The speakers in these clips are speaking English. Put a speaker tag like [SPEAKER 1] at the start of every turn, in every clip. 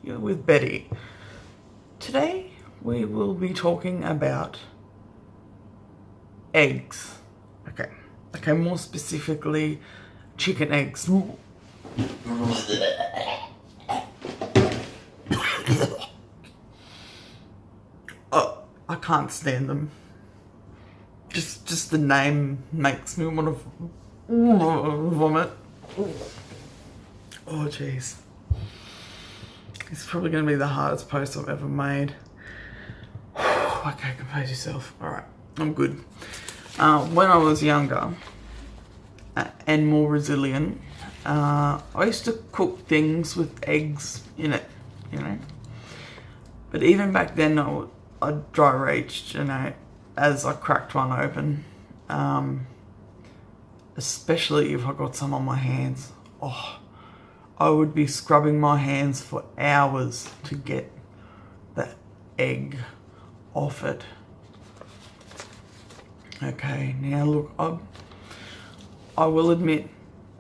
[SPEAKER 1] with Betty. Today we will be talking about eggs. Okay, more specifically, chicken eggs. Oh, I can't stand them. Just the name makes me want to vomit. Oh jeez. It's probably going to be the hardest post I've ever made. Okay, compose yourself. Alright, I'm good. When I was younger and more resilient, I used to cook things with eggs in it, you know. But even back then, I'd dry raged, you know, as I cracked one open. Especially if I got some on my hands. Oh, I would be scrubbing my hands for hours to get the egg off it. Okay, now look, I will admit,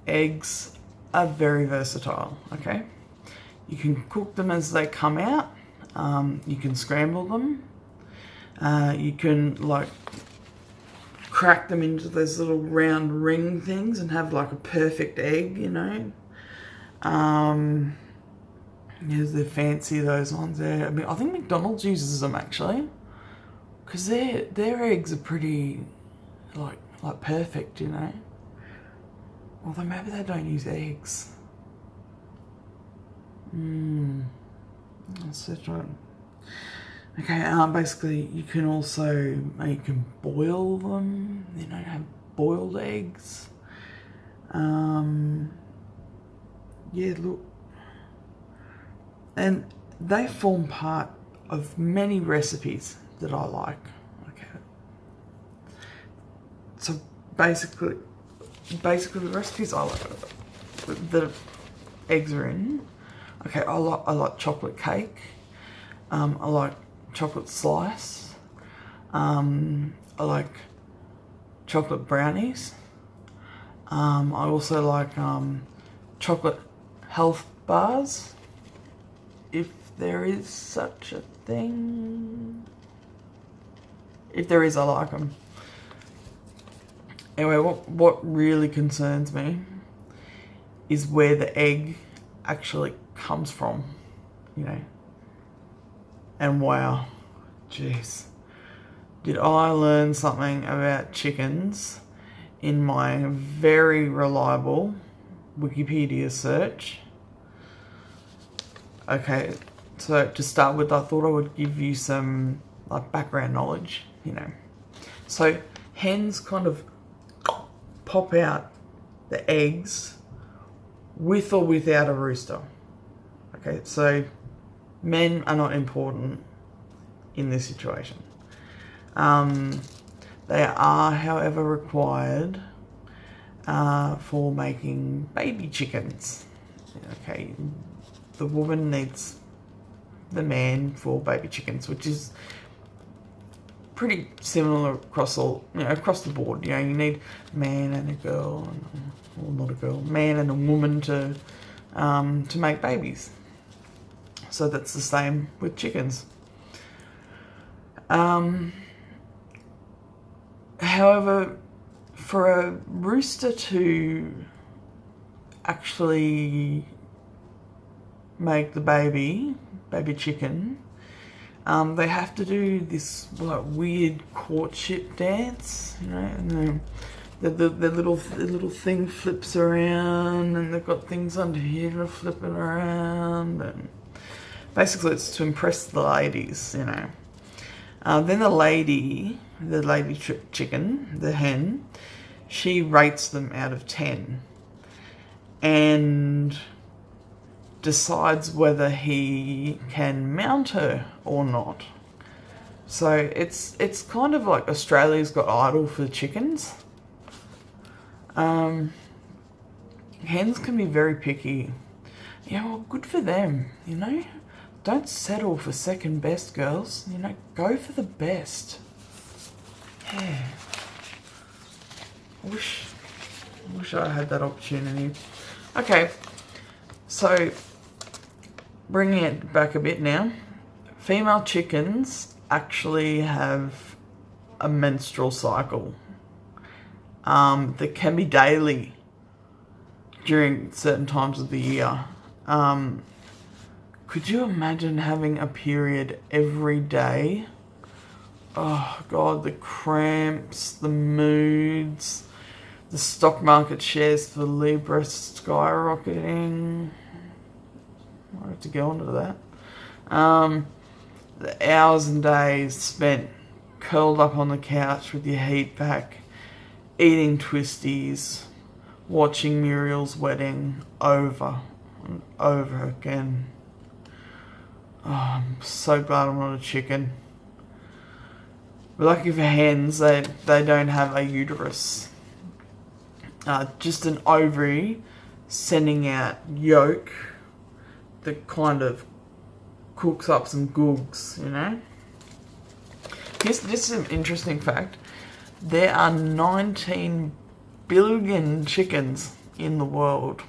[SPEAKER 1] eggs are very versatile, okay? You can cook them as they come out. You can scramble them. You can like crack them into those little round ring things and have like a perfect egg, you know. Yes, they're fancy, those ones there. I mean, I think McDonald's uses them actually, because their eggs are pretty like perfect, you know. Although maybe they don't use eggs. Let's search on. Okay, basically you can boil them, you know, have boiled eggs. Yeah, look. And they form part of many recipes that I like. Okay. So basically the recipes I like that eggs are in. Okay, I like chocolate cake. I like chocolate slice. I like chocolate brownies. I also like chocolate health bars, if there is such a thing. If there is, I like them. Anyway, what really concerns me is where the egg actually comes from, you know. And wow, jeez, did I learn something about chickens in my very reliable Wikipedia search. Okay, so to start with, I thought I would give you some like background knowledge, you know. So hens kind of pop out the eggs with or without a rooster. Okay, so men are not important in this situation. They are, however, required for making baby chickens. Okay, the woman needs the man for baby chickens, which is pretty similar across across the board. You know, you need a man and a girl, or not a girl, man and a woman to make babies. So that's the same with chickens. However, for a rooster to actually make the baby chicken, they have to do this like weird courtship dance, you know, and the little thing flips around, and they've got things under here that are flipping around, and basically it's to impress the ladies, you know. Then the lady chicken, the hen, she rates them out of 10 and decides whether he can mount her or not. So it's kind of like Australia's Got Idol for chickens. Hens can be very picky. Yeah, well, good for them, you know. Don't settle for second best, girls. You know, go for the best. Yeah. I wish I had that opportunity. Okay, so bringing it back a bit now, female chickens actually have a menstrual cycle that can be daily during certain times of the year. Could you imagine having a period every day? Oh God, the cramps, the moods, the stock market shares for Libra skyrocketing. I have to go on to that. The hours and days spent curled up on the couch with your heat back, eating twisties, watching Muriel's wedding over and over again. Oh, I'm so glad I'm not a chicken. But lucky for hens, they don't have a uterus. Just an ovary sending out yolk that kind of cooks up some googs, you know. This is an interesting fact. There are 19 billion chickens in the world.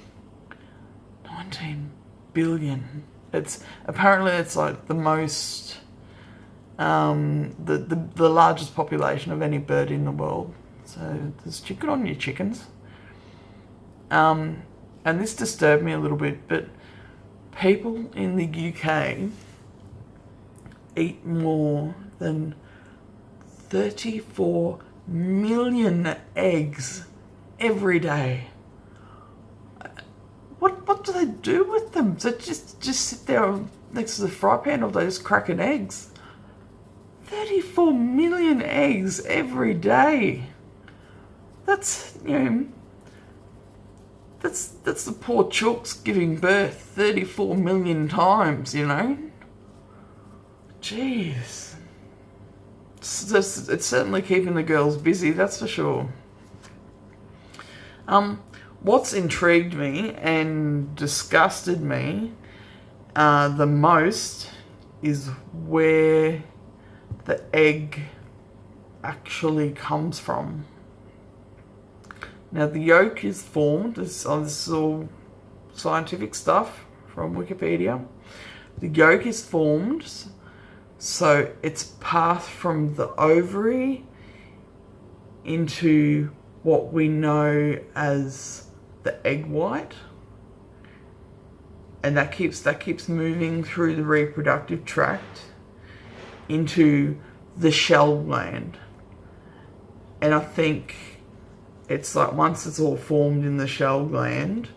[SPEAKER 1] 19 billion. It's like the most, the largest population of any bird in the world. So there's chicken on your chickens. And this disturbed me a little bit, but people in the UK eat more than 34 million eggs every day. What do they do with them? So just sit there next to the fry pan all day just cracking eggs. 34 million eggs every day. That's, you know, that's the poor chooks giving birth 34 million times, you know. Jeez. It's certainly keeping the girls busy, that's for sure. What's intrigued me and disgusted me the most is where the egg actually comes from. Now the yolk is formed, this is all scientific stuff from Wikipedia. The yolk is formed, so it's passed from the ovary into what we know as the egg white, and that keeps moving through the reproductive tract into the shell gland. And I think it's like once it's all formed in the shell gland,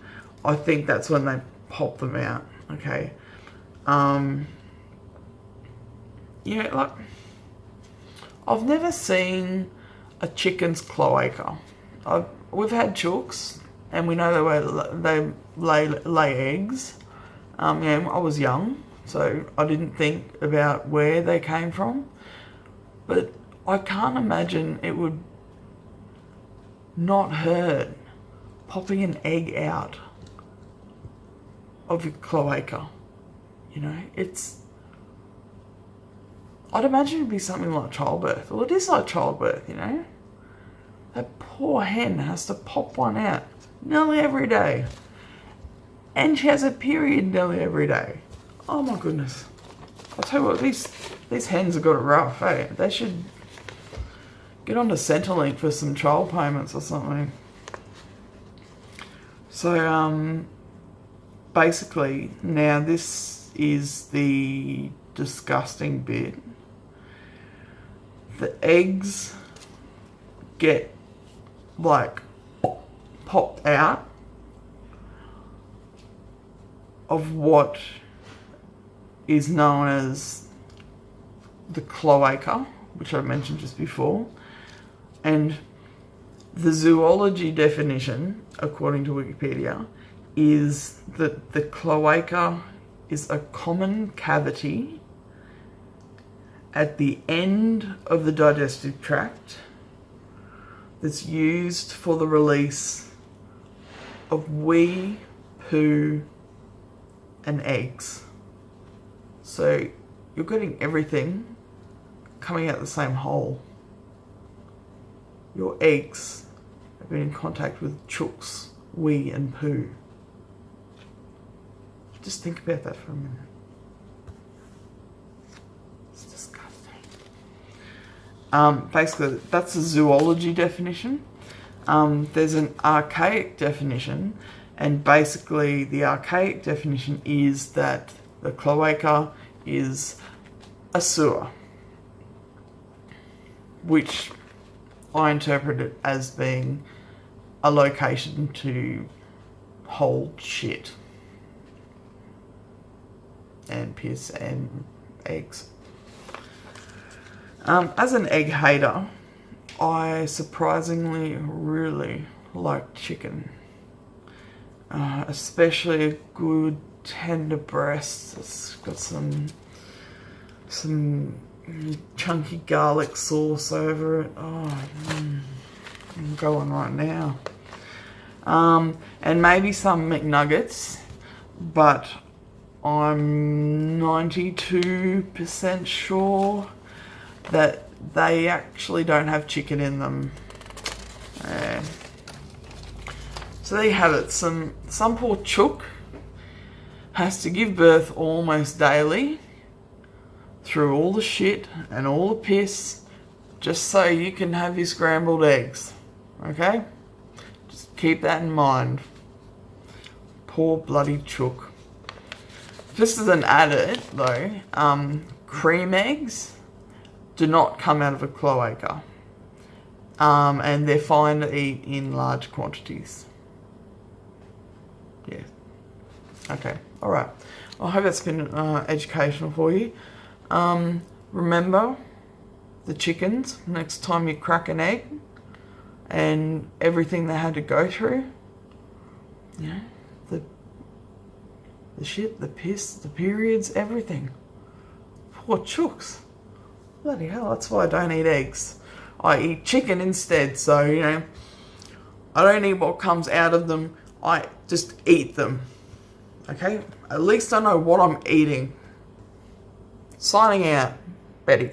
[SPEAKER 1] I think that's when they pop them out. Okay. Yeah, like I've never seen a chicken's cloaca. We've had chooks, and we know they lay eggs. Yeah, I was young, so I didn't think about where they came from. But I can't imagine it would not hurt popping an egg out of your cloaca. You know, I'd imagine it'd be something like childbirth. Well, it is like childbirth, you know. That poor hen has to pop one out nearly every day. And she has a period nearly every day. Oh my goodness. I'll tell you what, these hens have got it rough, eh? They should get on to Centrelink for some child payments or something. So, basically, now this is the disgusting bit. The eggs get like popped out of what is known as the cloaca, which I mentioned just before. And the zoology definition, according to Wikipedia, is that the cloaca is a common cavity at the end of the digestive tract that's used for the release of wee, poo, and eggs. So you're getting everything coming out the same hole. Your eggs have been in contact with chooks, wee, and poo. Just think about that for a minute. Basically, that's a zoology definition. There's an archaic definition, and basically the archaic definition is that the cloaca is a sewer, which I interpret it as being a location to hold shit and piss and eggs. As an egg hater, I surprisingly really like chicken, especially a good tender breast. It's got some chunky garlic sauce over it. Oh, I'm going right now. And maybe some McNuggets, but I'm 92% sure that they actually don't have chicken in them. So there you have it. Some poor chook has to give birth almost daily through all the shit and all the piss just so you can have your scrambled eggs. Okay? Just keep that in mind. Poor bloody chook. Just as an added though, cream eggs do not come out of a cloaca. And they're fine to eat in large quantities. Yeah. Okay. Alright. I hope that's been educational for you. Remember the chickens next time you crack an egg and everything they had to go through. Yeah. The shit, the piss, the periods, everything. Poor chooks. Bloody hell, that's why I don't eat eggs. I eat chicken instead, so, you know, I don't eat what comes out of them, I just eat them. Okay? At least I know what I'm eating. Signing out, Betty.